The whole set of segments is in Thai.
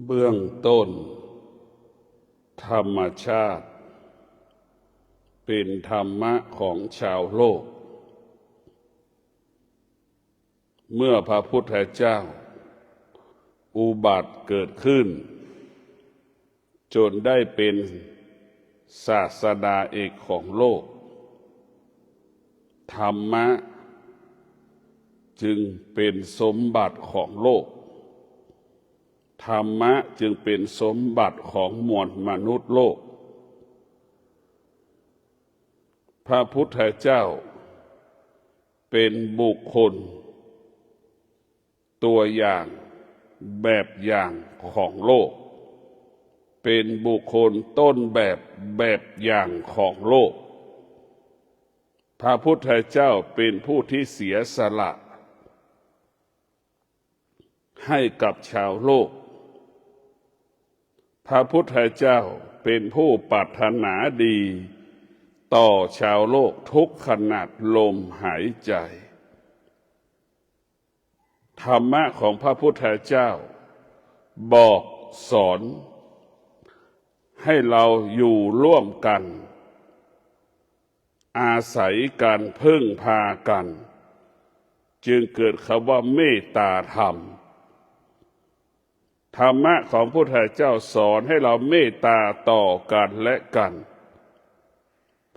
เบื้องต้นธรรมชาติเป็นธรรมะของชาวโลกเมื่อพระพุทธเจ้าอุบัติเกิดขึ้นจนได้เป็นศาสดาเอกของโลกธรรมะจึงเป็นสมบัติของโลกธรรมะจึงเป็นสมบัติของมวลมนุษย์โลกพระพุทธเจ้าเป็นบุคคลตัวอย่างแบบอย่างของโลกเป็นบุคคลต้นแบบอย่างของโลกพระพุทธเจ้าเป็นผู้ที่เสียสละให้กับชาวโลกพระพุทธเจ้าเป็นผู้ปรารถนาดีต่อชาวโลกทุกขณะลมหายใจธรรมะของพระพุทธเจ้าบอกสอนให้เราอยู่ร่วมกันอาศัยกันพึ่งพากันจึงเกิดคำว่าเมตตาธรรมธรรมะของพระพุทธเจ้าสอนให้เราเมตตาต่อกันและกัน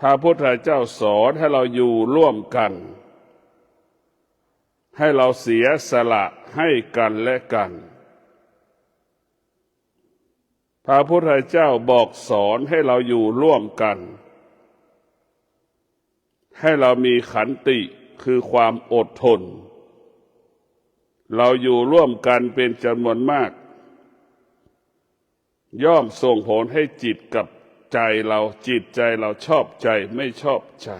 พระพุทธเจ้าสอนให้เราอยู่ร่วมกันให้เราเสียสละให้กันและกันพระพุทธเจ้าบอกสอนให้เราอยู่ร่วมกันให้เรามีขันติคือความอดทนเราอยู่ร่วมกันเป็นจำนวนมากย่อมส่งผลให้จิตกับใจเราจิตใจเราชอบใจไม่ชอบใจ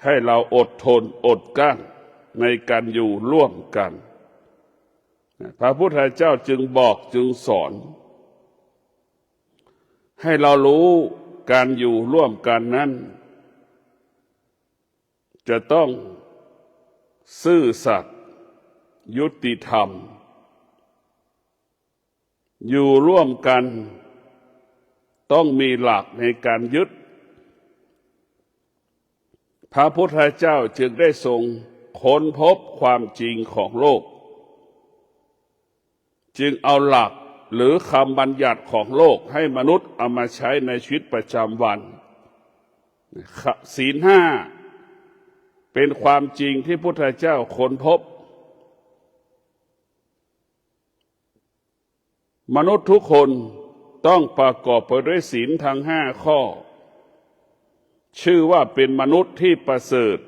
ให้เราอดทนอดกลั้นในการอยู่ร่วมกันพระพุทธเจ้าจึงบอกจึงสอนให้เรารู้การอยู่ร่วมกันนั้นจะต้องซื่อสัตย์ยุติธรรมอยู่ร่วมกันต้องมีหลักในการยึดพระพุทธเจ้าจึงได้ทรงค้นพบความจริงของโลกจึงเอาหลักหรือคำบัญญัติของโลกให้มนุษย์เอามาใช้ในชีวิตประจำวันศีลห้าเป็นความจริงที่พุทธเจ้าค้นพบมนุษย์ทุกคนต้องประกอบไปด้วยศีลทั้งห้าข้อชื่อว่าเป็นมนุษย์ที่ประเสริฐ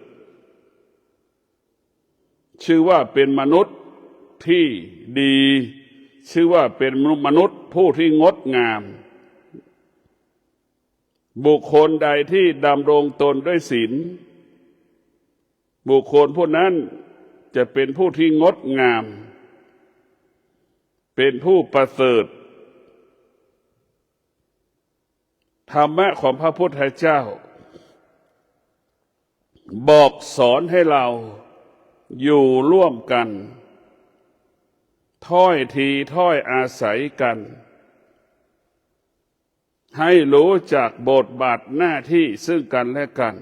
ชื่อว่าเป็นมนุษย์ที่ดีชื่อว่าเป็นมนุษย์ผู้ที่งดงามบุคคลใดที่ดำรงตนด้วยศีลบุคคลผู้นั้นจะเป็นผู้ที่งดงามเป็นผู้ประเสริฐธรรมะของพระพุทธเจ้าบอกสอนให้เราอยู่ร่วมกันถ้อยทีถ้อยอาศัยกันให้รู้จักบทบาทหน้าที่ซึ่งกันและกัน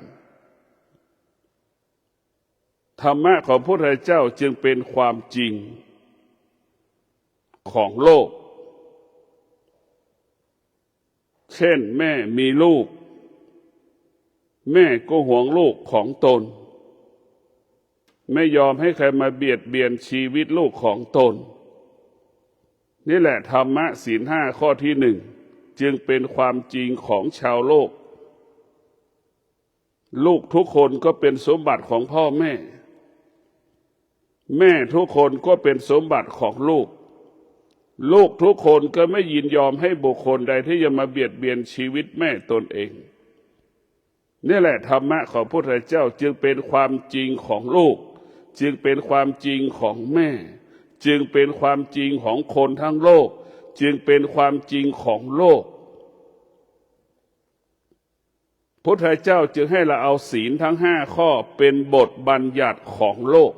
ธรรมะของพระพุทธเจ้าจึงเป็นความจริงของโลกเช่นแม่มีลูกแม่ก็ห่วงลูกของตนไม่ยอมให้ใครมาเบียดเบียนชีวิตลูกของตนนี่แหละธรรมะศีลห้าข้อที่หนึ่งจึงเป็นความจริงของชาวโลกลูกทุกคนก็เป็นสมบัติของพ่อแม่แม่ทุกคนก็เป็นสมบัติของลูกลูกทุกคนก็ไม่ยินยอมให้บุคคลใดที่จะมาเบียดเบียนชีวิตแม่ตนเองนี่แหละธรรมะของพระพุทธเจ้าจึงเป็นความจริงของลูกจึงเป็นความจริงของแม่จึงเป็นความจริงของคนทั้งโลกจึงเป็นความจริงของโลกพระพุทธเจ้าจึงให้เราเอาศีลทั้งห้าข้อเป็นบทบัญญัติของโลก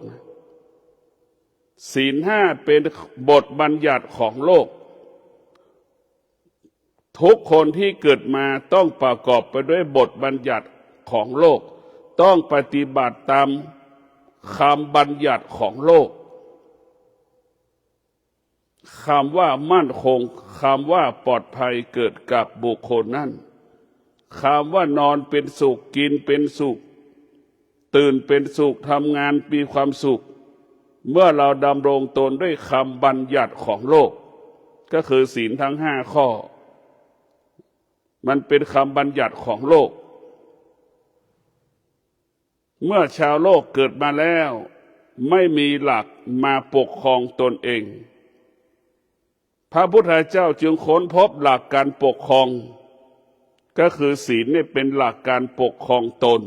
ศีลห้าเป็นบทบัญญัติของโลก ทุกคนที่เกิดมาต้องประกอบไปด้วยบทบัญญัติของโลกต้องปฏิบัติตามคำบัญญัติของโลกคำว่ามั่นคงคำว่าปลอดภัยเกิดกับบุคคลนั้นคำว่านอนเป็นสุขกินเป็นสุขตื่นเป็นสุขทำงานมีความสุขเมื่อเราดำรงตนด้วยคำบัญญัติของโลกก็คือศีลทั้ง5 ข้อมันเป็นคำบัญญัติของโลกเมื่อชาวโลกเกิดมาแล้วไม่มีหลักมาปกครองตนเองพระพุทธเจ้าจึงค้นพบหลักการปกครองก็คือศีลนี่เป็นหลักการปกครองตน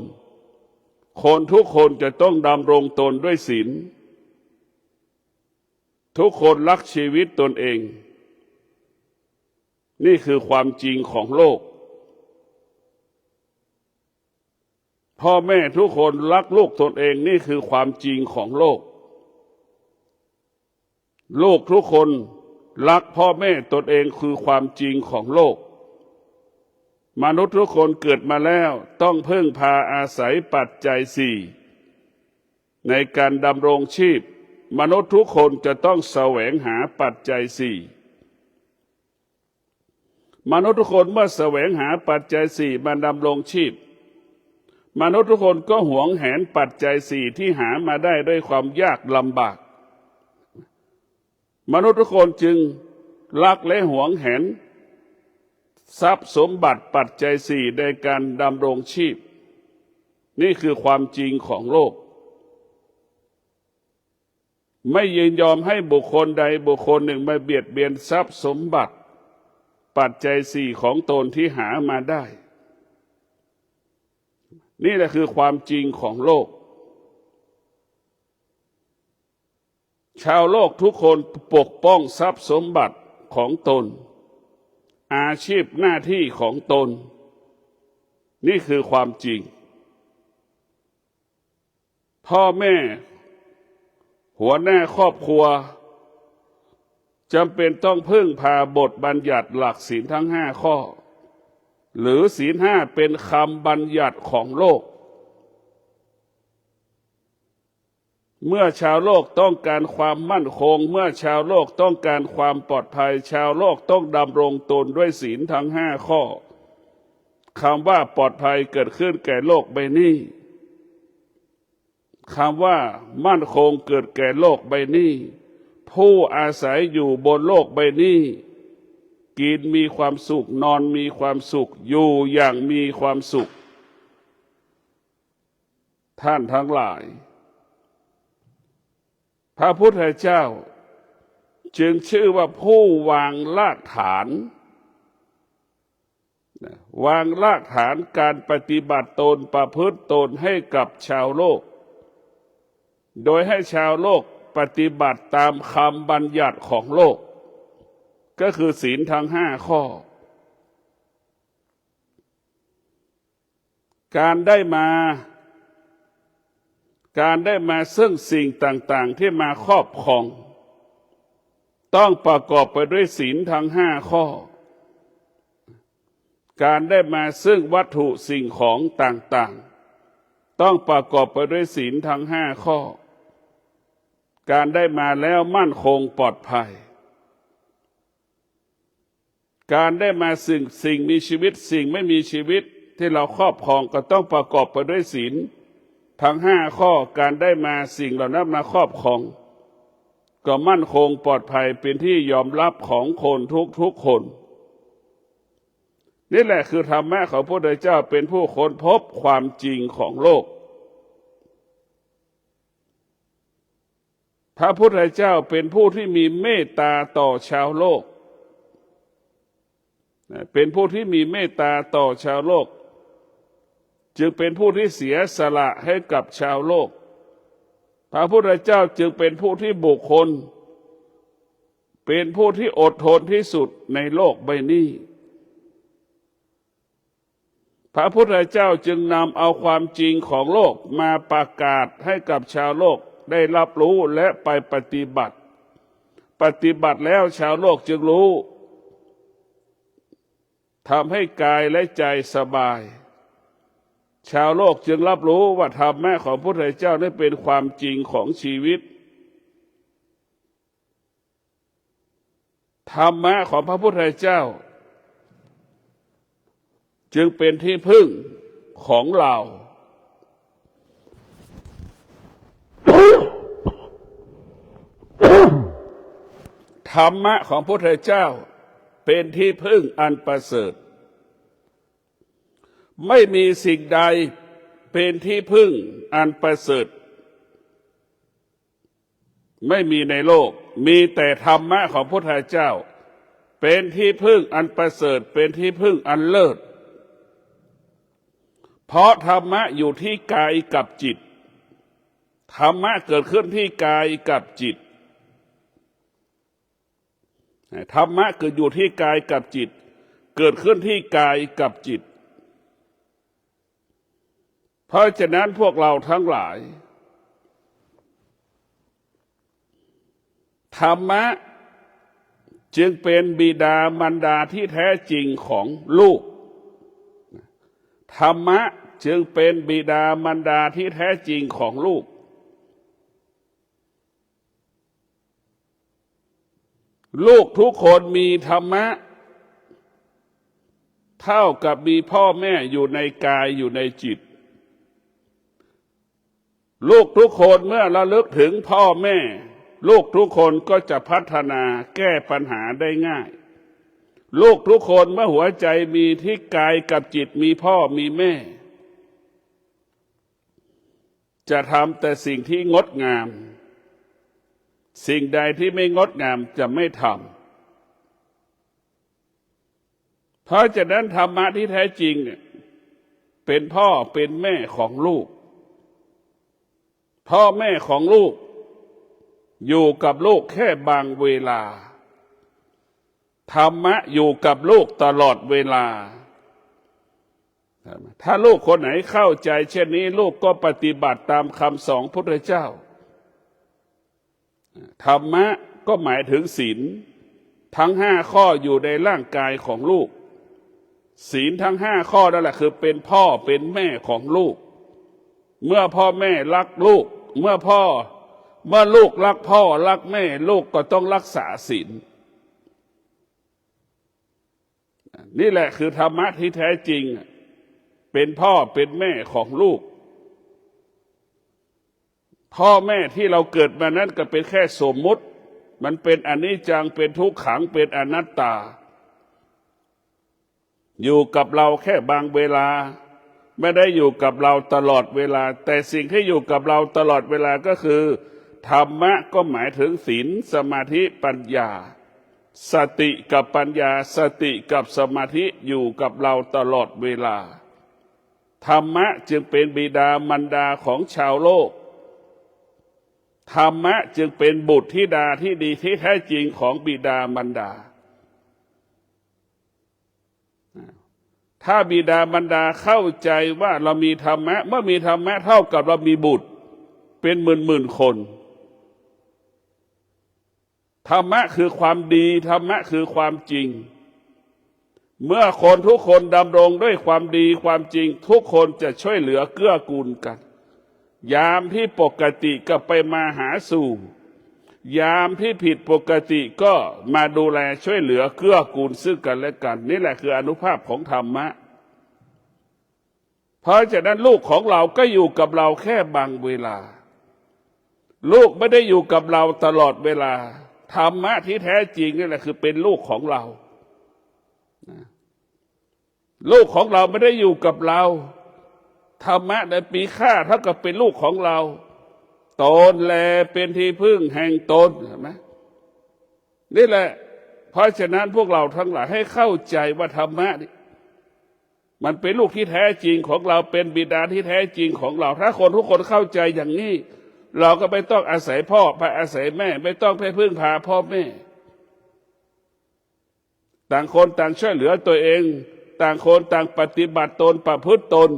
คนทุกคนจะต้องดำรงตนด้วยศีลทุกคนรักชีวิตตนเองนี่คือความจริงของโลกพ่อแม่ทุกคนรักลูกตนเองนี่คือความจริงของโลกลูกทุกคนรักพ่อแม่ตนเองคือความจริงของโลกมนุษย์ทุกคนเกิดมาแล้วต้องพึ่งพาอาศัยปัจจัย4ในการดำรงชีพมนุษย์ทุกคนจะต้องแสวงหาปัจจัย4มนุษย์ทุกคนเมื่อแสวงหาปัจจัย4มาดำรงชีพมนุษย์ทุกคนก็หวงแหนปัจจัย4ที่หามาได้ด้วยความยากลำบากมนุษย์ทุกคนจึงรักและหวงแหนทรัพย์สมบัติปัจจัย4ในการดำรงชีพนี่คือความจริงของโลกไม่ยินยอมให้บุคคลใดบุคคลหนึ่งมาเบียดเบียนทรัพย์สมบัติปัจจัย4ของตนที่หามาได้นี่แหละคือความจริงของโลกชาวโลกทุกคนปกป้องทรัพย์สมบัติของตนอาชีพหน้าที่ของตนนี่คือความจริงพ่อแม่หัวหน้าครอบครัวจำเป็นต้องพึ่งพาบทบัญญัติหลักศีลทั้ง5 ข้อหรือศีล5เป็นคำบัญญัติของโลกเมื่อชาวโลกต้องการความมั่นคงเมื่อชาวโลกต้องการความปลอดภัยชาวโลกต้องดำรงตนด้วยศีลทั้ง5 ข้อคำว่าปลอดภัยเกิดขึ้นแก่โลกใบนี้คำว่ามั่นคงเกิดแก่โลกใบนี้ผู้อาศัยอยู่บนโลกใบนี้กินมีความสุขนอนมีความสุขอยู่อย่างมีความสุขท่านทั้งหลายพระพุทธเจ้าจึงชื่อว่าผู้วางรากฐานวางรากฐานการปฏิบัติตนประพฤติตนให้กับชาวโลกโดยให้ชาวโลกปฏิบัติตามคำบัญญัติของโลกก็คือศีลทั้ง5 ข้อการได้มาซึ่งสิ่งต่างๆที่มาครอบครองต้องประกอบไปด้วยศีลทั้ง5 ข้อการได้มาซึ่งวัตถุสิ่งของต่างๆต้องประกอบไปด้วยศีลทั้ง5 ข้อการได้มาแล้วมั่นคงปลอดภัยการได้มาสิ่งมีชีวิตสิ่งไม่มีชีวิตที่เราครอบครองก็ต้องประกอบไปด้วยศีลทั้ง5 ข้อการได้มาสิ่งเหล่านั้นมาครอบครองก็มั่นคงปลอดภัยเป็นที่ยอมรับของคนทุกคนนี่แหละคือธรรมะของพระพุทธเจ้าเป็นผู้ค้นพบความจริงของโลกพระพุทธเจ้าเป็นผู้ที่มีเมตตาต่อชาวโลกเป็นผู้ที่มีเมตตาต่อชาวโลกจึงเป็นผู้ที่เสียสละให้กับชาวโลกพระพุทธเจ้าจึงเป็นผู้ที่บุคคลเป็นผู้ที่อดทนที่สุดในโลกใบนี้พระพุทธเจ้าจึงนำเอาความจริงของโลกมาประกาศให้กับชาวโลกได้รับรู้และไปปฏิบัติแล้วชาวโลกจึงรู้ ทำให้กายและใจสบายชาวโลกจึงรับรู้ว่าธรรมะของพระพุทธเจ้านั้นเป็นความจริงของชีวิตธรรมะของพระพุทธเจ้าจึงเป็นที่พึ่งของเราธรรมะของพระพุทธเจ้าเป็นที่พึ่งอันประเสริฐไม่มีสิ่งใดเป็นที่พึ่งอันประเสริฐไม่มีในโลกมีแต่ธรรมะของพระพุทธเจ้าเป็นที่พึ่งอันประเสริฐเป็นที่พึ่งอันเลิศเพราะธรรมะอยู่ที่กายกับจิตธรรมะเกิดขึ้นที่กายกับจิตธรรมะเกิดอยู่ที่กายกับจิตเกิดขึ้นที่กายกับจิตเพราะฉะนั้นพวกเราทั้งหลายธรรมะจึงเป็นบิดามารดาที่แท้จริงของลูกธรรมะจึงเป็นบิดามารดาที่แท้จริงของลูกลูกทุกคนมีธรรมะเท่ากับมีพ่อแม่อยู่ในกายอยู่ในจิตลูกทุกคนเมื่อระลึกถึงพ่อแม่ลูกทุกคนก็จะพัฒนาแก้ปัญหาได้ง่ายลูกทุกคนเมื่อหัวใจมีที่กายกับจิตมีพ่อมีแม่จะทำแต่สิ่งที่งดงามสิ่งใดที่ไม่งดงามจะไม่ทำเพราะฉะนั้นธรรมะที่แท้จริงเนี่ยเป็นพ่อเป็นแม่ของลูกพ่อแม่ของลูกอยู่กับลูกแค่บางเวลาธรรมะอยู่กับลูกตลอดเวลาถ้าลูกคนไหนเข้าใจเช่นนี้ลูกก็ปฏิบัติตามคำสอนพระพุทธเจ้าธรรมะก็หมายถึงศีลทั้ง5 ข้ออยู่ในร่างกายของลูกศีลทั้ง5 ข้อนั่นแหละคือเป็นพ่อเป็นแม่ของลูกเมื่อพ่อแม่รักลูกเมื่อลูกรักพ่อรักแม่ลูกก็ต้องรักษาศีลนี่แหละคือธรรมะที่แท้จริงเป็นพ่อเป็นแม่ของลูกพ่อแม่ที่เราเกิดมานั้นก็เป็นแค่สมมุติมันเป็นอนิจจังเป็นทุกขังเป็นอนัตตาอยู่กับเราแค่บางเวลาไม่ได้อยู่กับเราตลอดเวลาแต่สิ่งที่อยู่กับเราตลอดเวลาก็คือธรรมะก็หมายถึงศีลสมาธิปัญญาสติกับปัญญาสติกับสมาธิอยู่กับเราตลอดเวลาธรรมะจึงเป็นบิดามารดาของชาวโลกธรรมะจึงเป็นบุตรธิดาที่ดีที่แท้จริงของบิดามารดาถ้าบิดามารดาเข้าใจว่าเรามีธรรมะเมื่อมีธรรมะเท่ากับเรามีบุตรเป็นหมื่นคนธรรมะคือความดีธรรมะคือความจริงเมื่อคนทุกคนดำรงด้วยความดีความจริงทุกคนจะช่วยเหลือเกื้อกูลกันยามที่ปกติก็ไปมาหาสู่ยามที่ผิดปกติก็มาดูแลช่วยเหลือเกื้อกูลซึ่งกันและกันนี่แหละคืออานุภาพของธรรมะเพราะฉะนั้นลูกของเราก็อยู่กับเราแค่บางเวลาลูกไม่ได้อยู่กับเราตลอดเวลาธรรมะที่แท้จริงนี่แหละคือเป็นลูกของเราลูกของเราไม่ได้อยู่กับเราธรรมะในปีค่าเท่ากับเป็นลูกของเราตนแลเป็นที่พึ่งแห่งตนเห็นไหมนี่แหละเพราะฉะนั้นพวกเราทั้งหลายให้เข้าใจว่าธรรมะนี่มันเป็นลูกที่แท้จริงของเราเป็นบิดาที่แท้จริงของเราถ้าคนทุกคนเข้าใจอย่างนี้เราก็ไม่ต้องอาศัยพ่อไปอาศัยแม่ไม่ต้องไปพึ่งพาพ่อแม่ต่างคนต่างช่วยเหลือตัวเองต่างคนต่างปฏิบัติตนประพฤติตน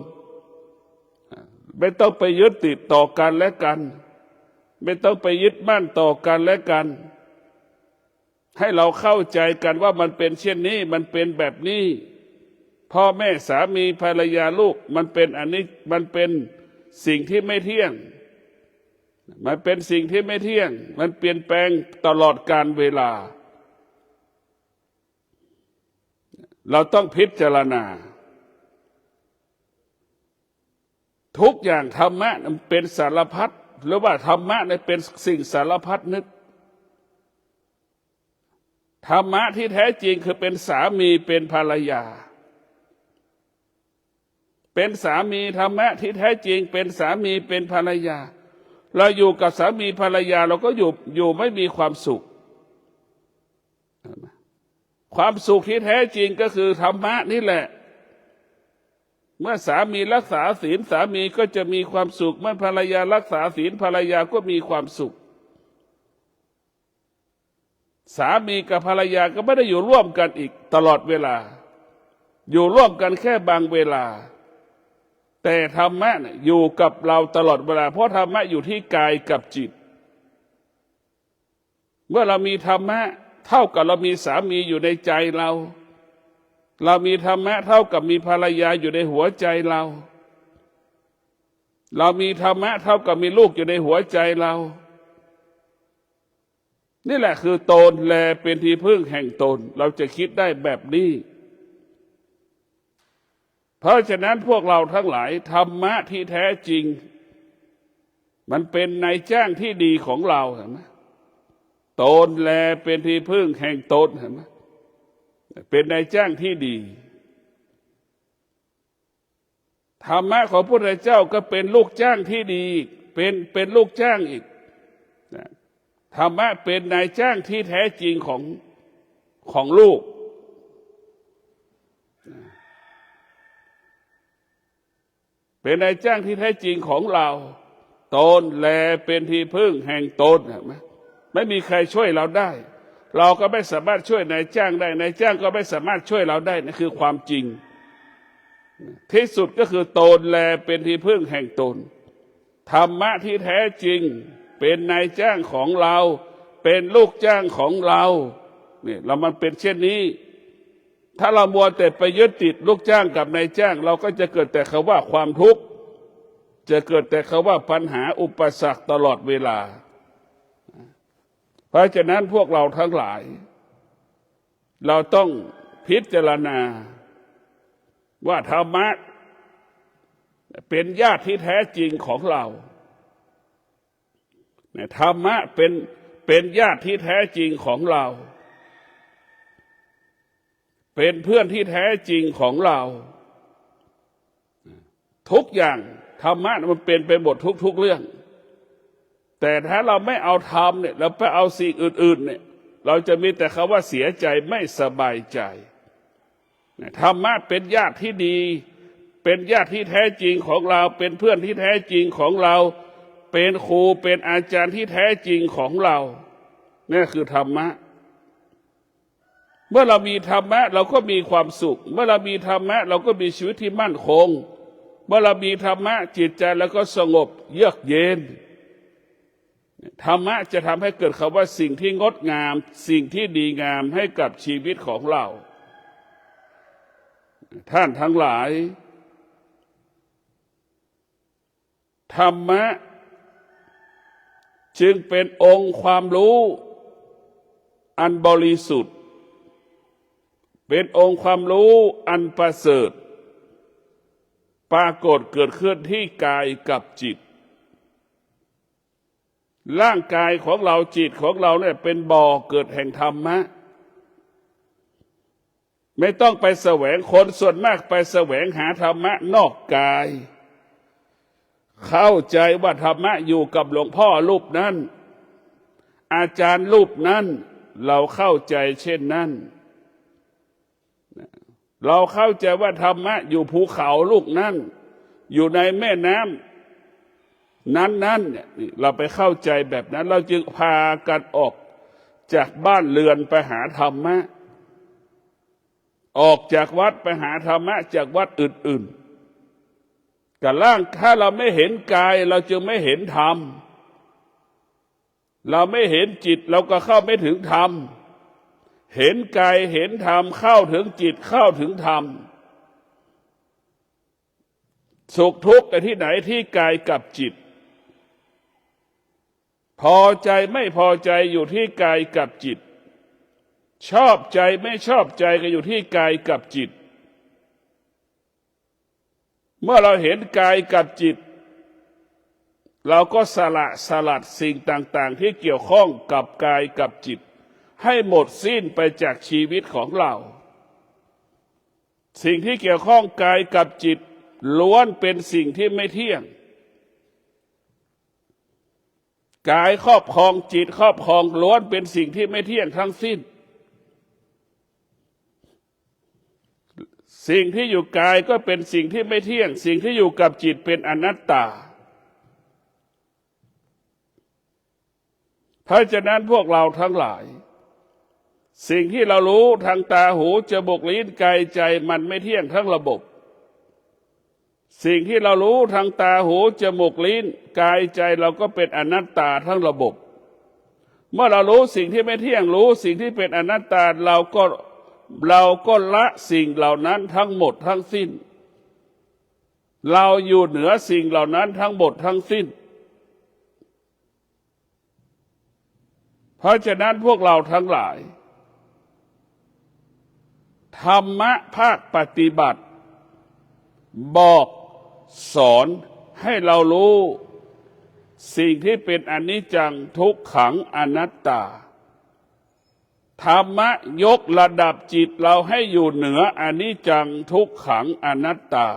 ไม่ต้องไปยึดติดต่อกันและกันไม่ต้องไปยึดมั่นต่อกันและกันให้เราเข้าใจกันว่ามันเป็นเช่นนี้มันเป็นแบบนี้ พ่อแม่สามีภรรยาลูกมันเป็นอันนี้มันเป็นสิ่งที่ไม่เที่ยงมันเป็นสิ่งที่ไม่เที่ยงมันเปลี่ยนแปลงตลอดกาลเวลาเราต้องพิจารณาทุกอย่างธรรมะมันเป็นสารพัดหรือว่าธรรมะเนี่ยเป็นสิ่งสารพัดนึกธรรมะที่แท้จริงคือเป็นสามีเป็นภรรยาเป็นสามีธรรมะที่แท้จริงเป็นสามีเป็นภรรยาเราอยู่กับสามีภรรยาเราก็อยู่ไม่มีความสุขความสุขที่แท้จริงก็คือธรรมะนี่แหละเมื่อสามีรักษาศีลสามีก็จะมีความสุขเมื่อภรรยารักษาศีลภรรยาก็มีความสุขสามีกับภรรยาก็ไม่ได้อยู่ร่วมกันอีกตลอดเวลาอยู่ร่วมกันแค่บางเวลาแต่ธรรมะอยู่กับเราตลอดเวลาเพราะธรรมะอยู่ที่กายกับจิตเมื่อเรามีธรรมะเท่ากับเรามีสามีอยู่ในใจเรามีธรรมะเท่ากับมีภรรยาอยู่ในหัวใจเรามีธรรมะเท่ากับมีลูกอยู่ในหัวใจเรานี่แหละคือตนแลเป็นที่พึ่งแห่งตนเราจะคิดได้แบบนี้เพราะฉะนั้นพวกเราทั้งหลายธรรมะที่แท้จริงมันเป็นนายจ้างที่ดีของเราเห็นไหมตนแลเป็นที่พึ่งแห่งตนเห็นไหมเป็นนายจ้างที่ดีธรรมะของพระพุทธเจ้าก็เป็นลูกจ้างที่ดีเป็นลูกจ้างอีกธรรมะเป็นนายจ้างที่แท้จริงของลูกเป็นนายจ้างที่แท้จริงของเราตนแลเป็นที่พึ่งแห่งตนไม่มีใครช่วยเราได้เราก็ไม่สามารถช่วยนายจ้างได้นายจ้างก็ไม่สามารถช่วยเราได้นั่นคือความจริงที่สุดก็คือตนแลเป็นที่พึ่งแห่งตนธรรมะที่แท้จริงเป็นนายจ้างของเราเป็นลูกจ้างของเราเนี่ยมันเป็นเช่นนี้ถ้าเรามัวแต่ไปยึดติดลูกจ้างกับนายจ้างเราก็จะเกิดแต่คำว่าความทุกข์จะเกิดแต่คำว่าปัญหาอุปสรรคตลอดเวลาเพราะฉะนั้นพวกเราทั้งหลายเราต้องพิจารณาว่าธรรมะเป็นญาติที่แท้จริงของเราธรรมะเป็นญาติที่แท้จริงของเราเป็นเพื่อนที่แท้จริงของเราทุกอย่างธรรมะมันเป็นไปหมดทุกเรื่องแต่ถ้าเราไม่เอาธรรมเนี่ยเราไปเอาสิ่งอื่นๆเนี่ยเราจะมีแต่คำว่าเสียใจไม่สบายใจธรรมะเป็นญาติที่ดีเป็นญาติที่แท้จริงของเราเป็นเพื่อนที่แท้จริงของเราเป็นครูเป็นอาจารย์ที่แท้จริงของเรานี่คือธรรมะเมื่อเรามีธรรมะเราก็มีความสุขเมื่อเรามีธรรมะเราก็มีชีวิตที่มั่นคงเมื่อเรามีธรรมะจิตใจแล้วก็สงบเยือกเย็นธรรมะจะทำให้เกิดคำว่าสิ่งที่งดงามสิ่งที่ดีงามให้กับชีวิตของเราท่านทั้งหลายธรรมะจึงเป็นองค์ความรู้อันบริสุทธิ์เป็นองค์ความรู้อันประเสริฐปรากฏเกิดขึ้นที่กายกับจิตร่างกายของเราจิตของเราเนี่ยเป็นบ่อเกิดแห่งธรรมะไม่ต้องไปแสวงคนส่วนมากไปแสวงหาธรรมะนอกกายเข้าใจว่าธรรมะอยู่กับหลวงพ่อรูปนั้นอาจารย์รูปนั้นเราเข้าใจเช่นนั้นเราเข้าใจว่าธรรมะอยู่ภูเขาลูกนั้นอยู่ในแม่น้ำนั้นเนี่ยเราไปเข้าใจแบบนั้นเราจึงพากันออกจากบ้านเรือนไปหาธรรมะออกจากวัดไปหาธรรมะจากวัดอื่นๆกับร่างถ้าเราไม่เห็นกายเราจึงไม่เห็นธรรมเราไม่เห็นจิตเราก็เข้าไม่ถึงธรรมเห็นกายเห็นธรรมเข้าถึงจิตเข้าถึงธรรม สุขทุกข์แต่ที่ไหนที่กายกับจิตพอใจไม่พอใจอยู่ที่กายกับจิตชอบใจไม่ชอบใจก็อยู่ที่กายกับจิตเมื่อเราเห็นกายกับจิตเราก็สลัดสิ่งต่างๆที่เกี่ยวข้องกับกายกับจิตให้หมดสิ้นไปจากชีวิตของเราสิ่งที่เกี่ยวข้องกายกับจิตล้วนเป็นสิ่งที่ไม่เที่ยงกายครอบครองจิตครอบครองล้วนเป็นสิ่งที่ไม่เที่ยงทั้งสิ้นสิ่งที่อยู่กายก็เป็นสิ่งที่ไม่เที่ยงสิ่งที่อยู่กับจิตเป็นอนัตตาเพราะฉะนั้นพวกเราทั้งหลายสิ่งที่เรารู้ทางตาหูจมูกลิ้นกายใจมันไม่เที่ยงทั้งระบบสิ่งที่เรารู้ทางตาหูจมูกลิ้นกายใจเราก็เป็นอนัตตาทั้งระบบเมื่อเรารู้สิ่งที่ไม่เที่ยงรู้สิ่งที่เป็นอนัตตาเราก็ละสิ่งเหล่านั้นทั้งหมดทั้งสิ้นเราอยู่เหนือสิ่งเหล่านั้นทั้งหมดทั้งสิ้นเพราะฉะนั้นพวกเราทั้งหลายธรรมะภาคปฏิบัติบอกสอนให้เรารู้สิ่งที่เป็นอนิจจังทุกขังอนัตตาธรรมะยกระดับจิตเราให้อยู่เหนืออนิจจังทุกขังอนัตตา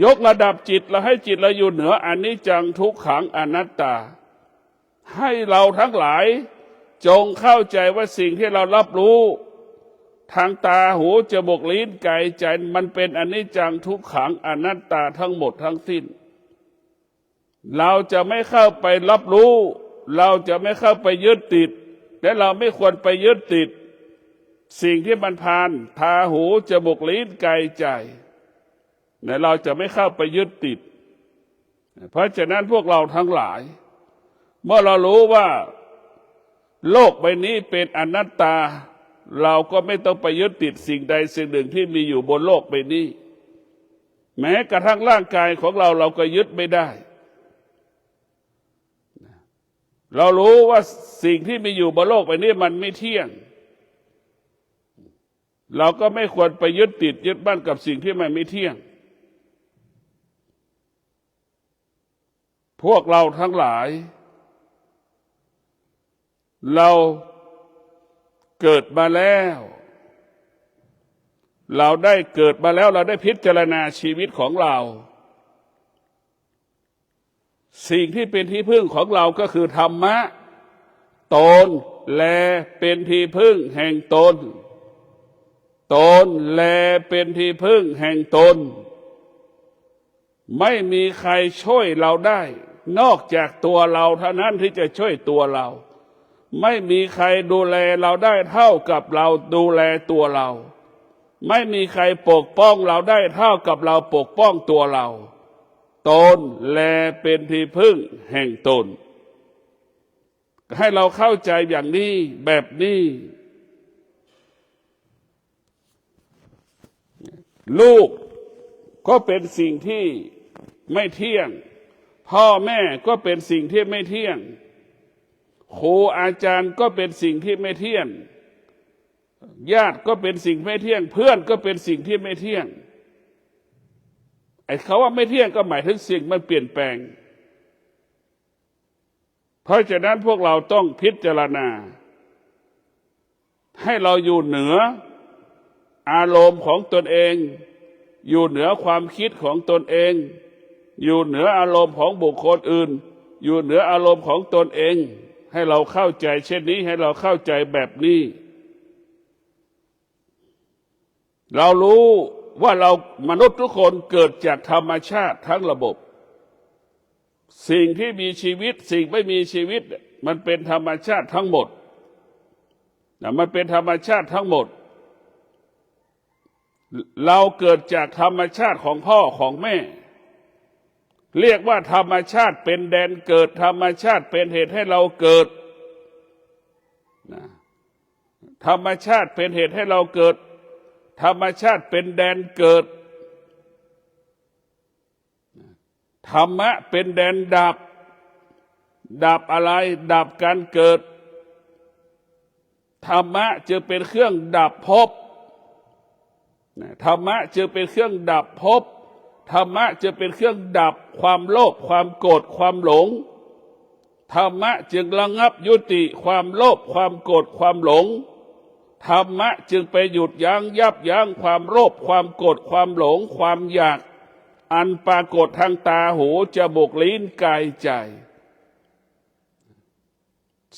ยกระดับจิตเราให้จิตเราอยู่เหนืออนิจจังทุกขังอนัตตาให้เราทั้งหลายจงเข้าใจว่าสิ่งที่เรารับรู้ทางตาหูจมูกลิ้นกายใจมันเป็นอนิจจังทุกขังอนัตตาทั้งหมดทั้งสิ้นเราจะไม่เข้าไปรับรู้เราจะไม่เข้าไปยึดติดและเราไม่ควรไปยึดติดสิ่งที่มันผ่านตาหูจมูกลิ้นกายใจและเราจะไม่เข้าไปยึดติดเพราะฉะนั้นพวกเราทั้งหลายเมื่อเรารู้ว่าโลกใบนี้เป็นอนัตตาเราก็ไม่ต้องไปยึดติดสิ่งใดสิ่งหนึ่งที่มีอยู่บนโลกใบนี้แม้กระทั่งร่างกายของเราก็ยึดไม่ได้เรารู้ว่าสิ่งที่มีอยู่บนโลกใบนี้มันไม่เที่ยงเราก็ไม่ควรไปยึดติดยึดมั่นกับสิ่งที่มันไม่เที่ยงพวกเราทั้งหลายเราเกิดมาแล้วเราได้เกิดมาแล้วเราได้พิจารณาชีวิตของเราสิ่งที่เป็นที่พึ่งของเราก็คือธรรมะตนแลเป็นที่พึ่งแห่งตนตนแลเป็นที่พึ่งแห่งตนไม่มีใครช่วยเราได้นอกจากตัวเราเท่านั้นที่จะช่วยตัวเราไม่มีใครดูแลเราได้เท่ากับเราดูแลตัวเราไม่มีใครปกป้องเราได้เท่ากับเราปกป้องตัวเราตนแลเป็นที่พึ่งแห่งตนให้เราเข้าใจอย่างนี้แบบนี้ลูกก็เป็นสิ่งที่ไม่เที่ยงพ่อแม่ก็เป็นสิ่งที่ไม่เที่ยงครูอาจารย์ก็เป็นสิ่งที่ไม่เที่ยงญาติก็เป็นสิ่งไม่เที่ยงเพื่อนก็เป็นสิ่งที่ไม่เที่ยงไอ้เขาว่าไม่เที่ยงก็หมายถึงสิ่งมันเปลี่ยนแปลงเพราะฉะนั้นพวกเราต้องพิจารณาให้เราอยู่เหนืออารมณ์ของตนเองอยู่เหนือความคิดของตนเองอยู่เหนืออารมณ์ของบุคคลอื่นอยู่เหนืออารมณ์ของตนเองให้เราเข้าใจเช่นนี้ให้เราเข้าใจแบบนี้เรารู้ว่าเรามนุษย์ทุกคนเกิดจากธรรมชาติทั้งระบบสิ่งที่มีชีวิตสิ่งไม่มีชีวิตมันเป็นธรรมชาติทั้งหมดมันเป็นธรรมชาติทั้งหมดเราเกิดจากธรรมชาติของพ่อของแม่เรียกว่าธรรมชาติเป็นแดนเกิดธรรมชาติเป็นเหตุให้เราเกิดธรรมชาติเป็นเหตุให้เราเกิด ธรรมชาติเป็นแดนเกิดธรรมะเป็นแดนดับดับอะไรดับการเกิดธรรมะจึงเป็นเครื่องดับภพธรรมะจึงเป็นเครื่องดับภพธรรมะจึงเป็นเครื่องดับความโลภความโกรธความหลงธรรมะจึงระงับยุติความโลภความโกรธความหลงธรรมะจึงไปหยุดยั้งยับยั้งความโลภความโกรธความหลงความอยากอันปรากฏทางตาหูจมูกลิ้นกายใจ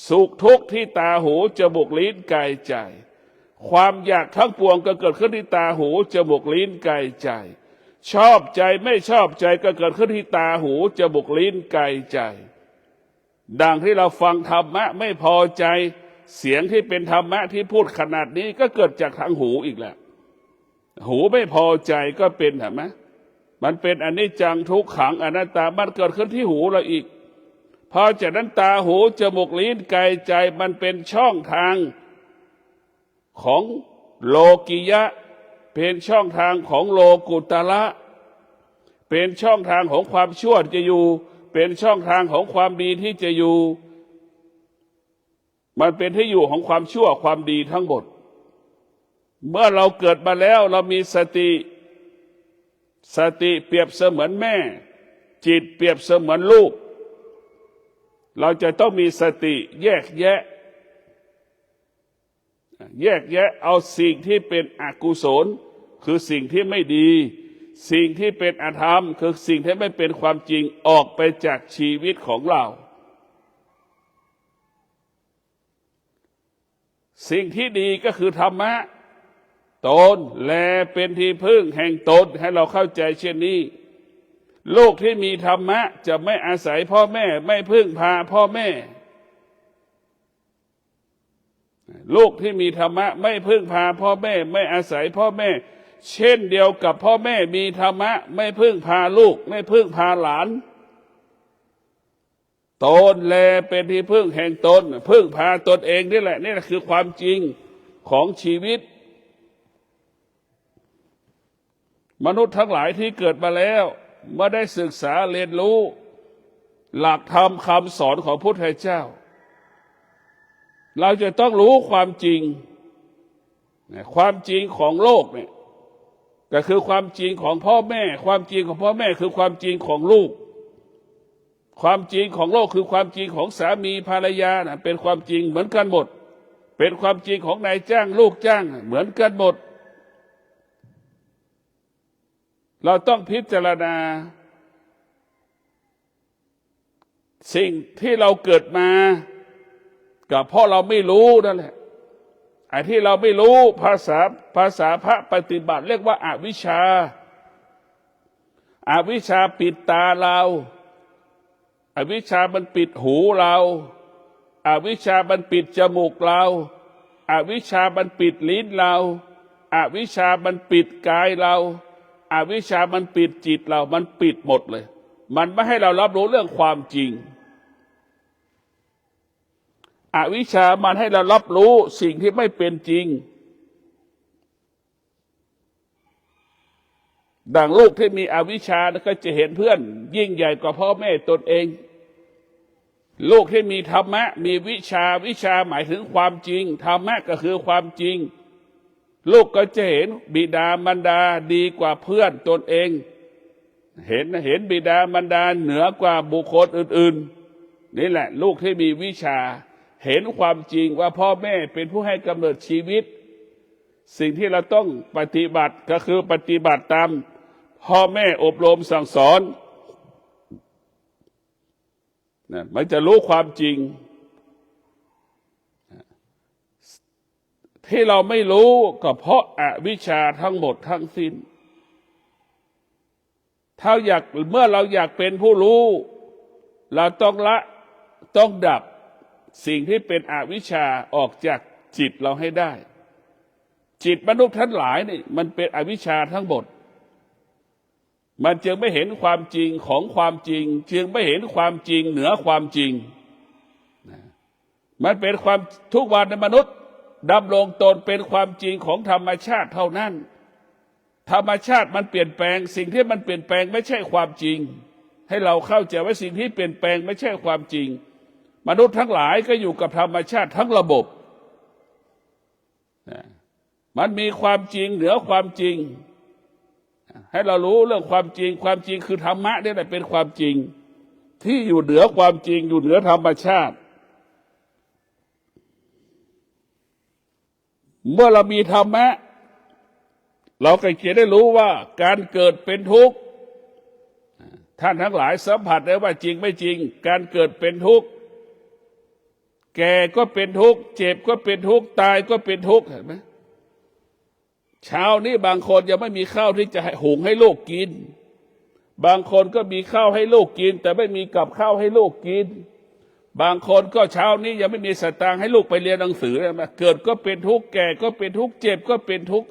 สุขทุกข์ที่ตาหูจมูกลิ้นกายใจความอยากทั้งปวงก็เกิดขึ้นที่ตาหูจมูกลิ้นกายใจชอบใจไม่ชอบใจก็เกิดขึ้นที่ตาหูจมูกลิ้นกายใจดังที่เราฟังธรรมะไม่พอใจเสียงที่เป็นธรรมะที่พูดขนาดนี้ก็เกิดจากทางหูอีกแล้วหูไม่พอใจก็เป็นเห็นไหมมันเป็นอนิจจังทุกขังอนัตตามันเกิดขึ้นที่หูเราอีกพอจากนั้นตาหูจมูกลิ้นกายใจมันเป็นช่องทางของโลกิยะเป็นช่องทางของโลกุตระเป็นช่องทางของความชั่วที่จะอยู่เป็นช่องทางของความดีที่จะอยู่มันเป็นที่อยู่ของความชั่วความดีทั้งหมดเมื่อเราเกิดมาแล้วเรามีสติเปรียบเสมือนแม่จิตเปรียบเสมือนลูกเราจะต้องมีสติแยกแยะเอาสิ่งที่เป็นอกุศลคือสิ่งที่ไม่ดีสิ่งที่เป็นอธรรมคือสิ่งที่ไม่เป็นความจริงออกไปจากชีวิตของเราสิ่งที่ดีก็คือธรรมะตนแลเป็นที่พึ่งแห่งตนให้เราเข้าใจเช่นนี้ลูกที่มีธรรมะจะไม่อาศัยพ่อแม่ไม่พึ่งพาพ่อแม่ลูกที่มีธรรมะไม่พึ่งพาพ่อแม่ไม่อาศัยพ่อแม่เช่นเดียวกับพ่อแม่มีธรรมะไม่พึ่งพาลูกไม่พึ่งพาหลานตนแลเป็นที่พึ่งแห่งตนพึ่งพาตนเองนี่แหละนี่คือความจริงของชีวิตมนุษย์ทั้งหลายที่เกิดมาแล้วเมื่อได้ศึกษาเรียนรู้หลักธรรมคำสอนของพระพุทธเจ้าเราจะต้องรู้ความจริงความจริงของโลกเนี่ยก็คือความจริงของพ่อแม่ความจริงของพ่อแม่คือความจริงของลูกความจริงของโลกคือความจริงของสามีภรรยานะเป็นความจริงเหมือนกันหมดเป็นความจริงของนายจ้างลูกจ้างเหมือนกันหมดเราต้องพิจารณาสิ่งที่เราเกิดมากับเพราะเราไม่รู้นั่นแหละไอ้ที่เราไม่รู้ภาษาพระปฏิบัติเรียกว่าอวิชชาอวิชชาปิดตาเราอวิชชามันปิดหูเราอวิชชามันปิดจมูกเราอวิชชามันปิดลิ้นเราอวิชชามันปิดกายเราอวิชชามันปิดจิตเรามันปิดหมดเลยมันไม่ให้เรารับรู้เรื่องความจริงอวิชชามันให้เรารับรู้สิ่งที่ไม่เป็นจริงดังลูกที่มีอวิชชาก็จะเห็นเพื่อนยิ่งใหญ่กว่าพ่อแม่ตนเองลูกที่มีธรรมะมีวิชาหมายถึงความจริงธรรมะก็คือความจริงลูกก็จะเห็นบิดามารดาดีกว่าเพื่อนตนเองเห็นบิดามารดาเหนือกว่าบุคคลอื่นๆนี่แหละลูกที่มีวิชาเห็นความจริงว่าพ่อแม่เป็นผู้ให้กำเนิดชีวิตสิ่งที่เราต้องปฏิบัติก็คือปฏิบัติตามพ่อแม่อบรมสั่งสอนมันจะรู้ความจริงที่เราไม่รู้ก็เพราะอวิชชาทั้งหมดทั้งสิ้นเมื่อเราอยากเป็นผู้รู้เราต้องดับสิ่งที่เป็นอวิชชาออกจากจิตเราให้ได้จิตมนุษย์ทั้งหลายนี่มันเป็นอวิชชาทั้งหมดมันจึงไม่เห็นความจริงของความจริงจึงไม่เห็นความจริงเหนือความจริงมันเป็นความทุกวันในมนุษย์ ดำรงตนเป็นความจริงของธรรมชาติเท่านั้นธรรมชาติมันเปลี่ยนแปลงสิ่งที่มันเปลี่ยนแปลงไม่ใช่ความจริงให้เราเข้าใจว่าสิ่งที่เปลี่ยนแปลงไม่ใช่ความจริงมนุษย์ทั้งหลายก็อยู่กับธรรมชาติทั้งระบบมันมีความจริงเหนือความจริงให้เรารู้เรื่องความจริงความจริงคือธรรมะนี่แหละเป็นความจริงที่อยู่เหนือความจริงอยู่เหนือธรรมชาติเมื่อเรามีธรรมะเราก็จะได้รู้ว่าการเกิดเป็นทุกข์ท่านทั้งหลายสัมผัสได้ว่าจริงไม่จริงการเกิดเป็นทุกข์แก่ก็เป็นทุกข์เจ็บก็เป็นทุกข์ตายก็เป็นทุกข์เห็นไหมเช้านี้บางคนยังไม่มีข้าวที่จะหุงให้ลูกกินบางคนก็มีข้าวให้ลูกกินแต่ไม่มีกับข้าวให้ลูกกินบางคนก็เช้านี้ยังไม่มีสตางค์ให้ลูกไปเรียนหนังสือนะเกิดก็เป็นทุกข์แก่ก็เป็นทุกข์เจ็บก็เป็นทุกข์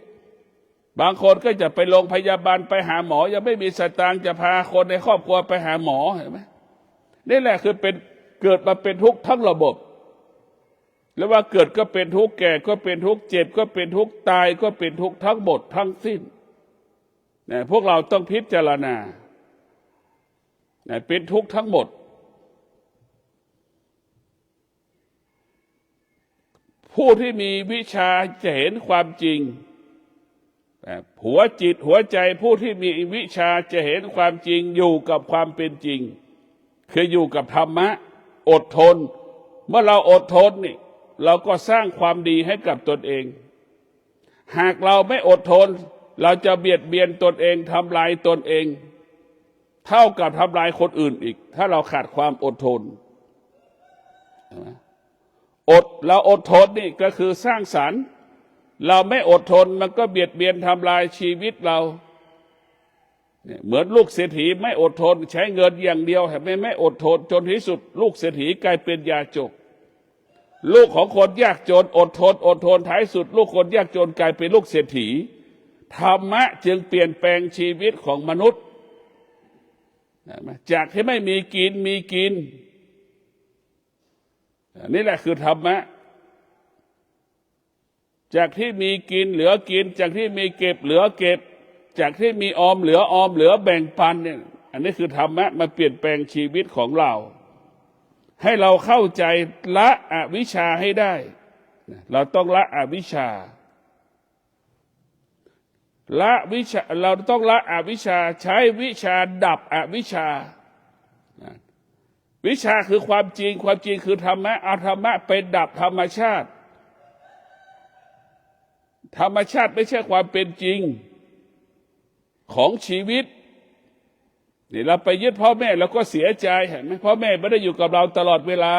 บางคนก็จะไปโรงพยาบาลไปหาหมอยังไม่มีสตางค์จะพาคนในครอบครัวไปหาหมอเห็นไหมนี่แหละคือเป็นเกิดมาเป็นทุกข์ทั้งระบบแล้วว่าเกิดก็เป็นทุกข์แก่ก็เป็นทุกข์เจ็บก็เป็นทุกข์ตายก็เป็นทุกข์ทั้งหมดทั้งสิ้นเนี่ยพวกเราต้องพิจารณาเนี่ยเป็นทุกข์ทั้งหมดผู้ที่มีวิชาจะเห็นความจริงหัวจิตหัวใจผู้ที่มีวิชาจะเห็นความจริงอยู่กับความเป็นจริงคืออยู่กับธรรมะอดทนเมื่อเราอดทนนี่เราก็สร้างความดีให้กับตนเองหากเราไม่อดทนเราจะเบียดเบียนตนเองทำลายตนเองเท่ากับทำลายคนอื่นอีกถ้าเราขาดความอดทนเราอดทนนี่ก็คือสร้างสรรค์เราไม่อดทนมันก็เบียดเบียนทำลายชีวิตเราเหมือนลูกเศรษฐีไม่อดทนใช้เงินอย่างเดียวไม่อดทนจนที่สุดลูกเศรษฐีกลายเป็นยาจกลูกของคนยากจนอดทนท้ายสุดลูกคนยากจนกลายเป็นลูกเศรษฐีธรรมะจึงเปลี่ยนแปลงชีวิตของมนุษย์จากที่ไม่มีกินมีกินนี่แหละคือธรรมะจากที่มีกินเหลือกินจากที่มีเก็บเหลือเก็บจากที่มีออมเหลือออมเหลือแบ่งปันเนี่ยอันนี้คือธรรมะมาเปลี่ยนแปลงชีวิตของเราให้เราเข้าใจละอวิชชาให้ได้เราต้องละอวิชชาเราต้องละอวิชชาใช้วิชาดับอวิชชาวิชาคือความจริงความจริงคือธรรมะเอาธรรมะไปดับธรรมชาติธรรมชาติไม่ใช่ความเป็นจริงของชีวิตนี่เราไปยึดพ่อแม่เราก็เสียใจเห็นไหมพ่อแม่ไม่ได้อยู่กับเราตลอดเวลา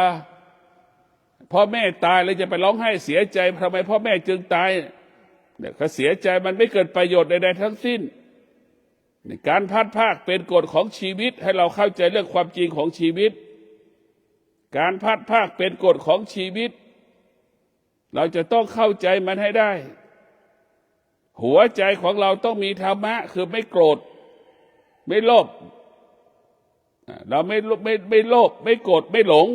พ่อแม่ตายเลยจะไปร้องไห้เสียใจทำไมพ่อแม่จึงตายเนี่ยเขาเสียใจมันไม่เกิดประโยชน์ใดๆทั้งสิ้นการพัดภาคเป็นกฎของชีวิตให้เราเข้าใจเรื่องความจริงของชีวิตการพัดภาคเป็นกฎของชีวิตเราจะต้องเข้าใจมันให้ได้หัวใจของเราต้องมีธรรมะคือไม่โกรธไม่โลภเราไม่โลภไม่โกรธไม่หลง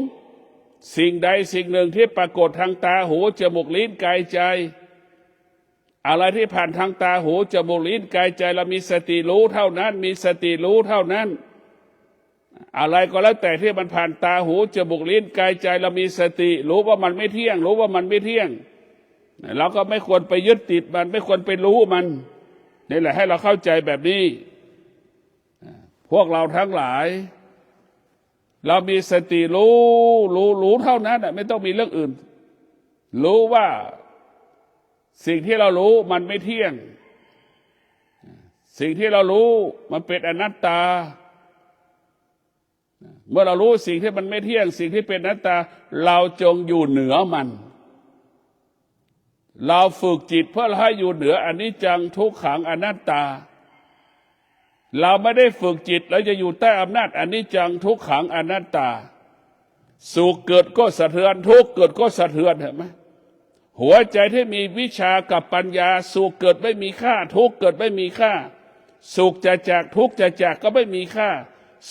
สิ่งใดสิ่งหนึ่งที่ปรากฏทางตาหูจมูกลิ้นกายใจอะไรที่ผ่านทางตาหูจมูกลิ้นกายใจเรามีสติรู้เท่านั้นมีสติรู้เท่านั้นอะไรก็แล้วแต่ที่มันผ่านตาหูจมูกลิ้นกายใจเรามีสติรู้ว่ามันไม่เที่ยงรู้ว่ามันไม่เที่ยงเราก็ไม่ควรไปยึดติดมันไม่ควรไปรู้มันนี่แหละให้เราเข้าใจแบบนี้พวกเราทั้งหลายเรามีสติรู้เท่านั้นไม่ต้องมีเรื่องอื่นรู้ว่าสิ่งที่เรารู้มันไม่เที่ยงสิ่งที่เรารู้มันเป็นอนัตตาเมื่อเรารู้สิ่งที่มันไม่เที่ยงสิ่งที่เป็นอนัตตาเราจงอยู่เหนือมันเราฝึกจิตเพื่อให้อยู่เหนืออนิจจังทุกขังอนัตตาเราไม่ได้ฝึกจิตแล้วจะอยู่ใต้อำนาจอนิจจังทุกขังอนัตตาสุขเกิดก็สะเทือนทุกข์เกิดก็สะเทือนเห็นไหมหัวใจที่มีวิชากับปัญญาสุขเกิดไม่มีค่าทุกข์เกิดไม่มีค่าสุขจะจากทุกข์จะจากก็ไม่มีค่า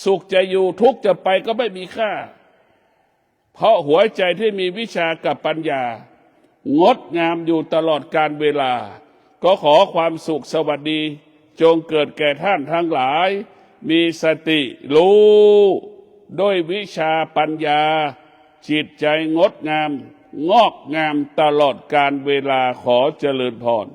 สุขจะอยู่ทุกข์จะไปก็ไม่มีค่าเพราะหัวใจที่มีวิชากับปัญญา งดงามอยู่ตลอดกาลเวลาก็ขอความสุขสวัสดีจงเกิดแก่ท่านทั้งหลายมีสติรู้ด้วยวิชาปัญญาจิตใจงดงามงอกงามตลอดกาลเวลาขอเจริญพร